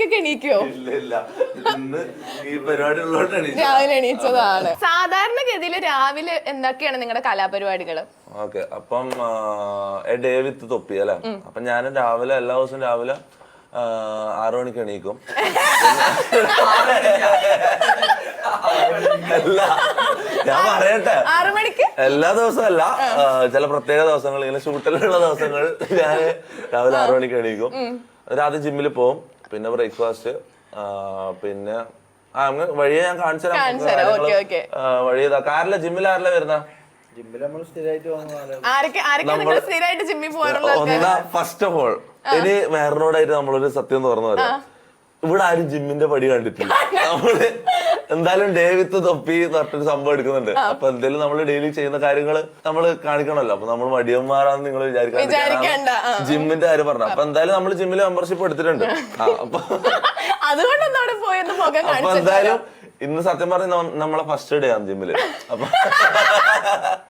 മണിക്കൊക്കെ എണീക്കോ? ഇല്ല ഇന്ന് ഈ പരിപാടി ഉള്ളതുകൊണ്ട് രാവിലെ എണീച്ചതാണ്. സാധാരണഗതിയിൽ രാവിലെ എന്തൊക്കെയാണ് നിങ്ങളുടെ കലാപരിപാടികൾ? ഓക്കെ, അപ്പം ഡേ വിത്ത് തൊപ്പി അല്ലെ. അപ്പൊ ഞാൻ രാവിലെ എല്ലാ ദിവസവും രാവിലെ 6 മണിക്ക് എണീക്കും. അല്ല ഞാൻ പറയട്ടെ, 6 മണിക്ക് എല്ലാ ദിവസവും അല്ല, ചില പ്രത്യേക ദിവസങ്ങൾ ഇങ്ങനെ ഷൂട്ടിലുള്ള ദിവസങ്ങൾ ഞാൻ രാവിലെ 6 മണിക്ക് എണീക്കും. ആദ്യം ജിമ്മിൽ പോകും, പിന്നെ ബ്രേക്ക്ഫാസ്റ്റ്, പിന്നെ അങ്ങനെ വഴിയെ ഞാൻ കാണിച്ചു തരാം. വഴി കാറിലെ ജിമ്മിൽ ആരല്ല വരുന്ന ഫസ്റ്റ് ഓഫ് ഓൾ ഇനി വേറൊരായിട്ട് നമ്മളൊരു സത്യം തുറന്നു വരാം. ഇവിടെ ആരും ജിമ്മിന്റെ പടി കണ്ടിട്ടില്ല. നമ്മള് എന്തായാലും ഡേ വിത്ത് തൊപ്പി തൊട്ടൊരു സംഭവം എടുക്കുന്നുണ്ട്. അപ്പൊ എന്തെങ്കിലും നമ്മൾ ഡെയിലി ചെയ്യുന്ന കാര്യങ്ങൾ നമ്മൾ കാണിക്കണമല്ലോ. അപ്പൊ നമ്മൾ മടിയന്മാരാന്ന് നിങ്ങൾ വിചാരിക്കണ്ട. ജിമ്മിന്റെ കാര്യം പറഞ്ഞു. അപ്പൊ എന്തായാലും നമ്മൾ ജിമ്മിൽ മെമ്പർഷിപ്പ് എടുത്തിട്ടുണ്ട്. അപ്പൊ എന്തായാലും ഇന്ന് സത്യം പറഞ്ഞ നമ്മളെ ഫസ്റ്റ് ഡേ ആണ് ജിമ്മില്. അപ്പൊ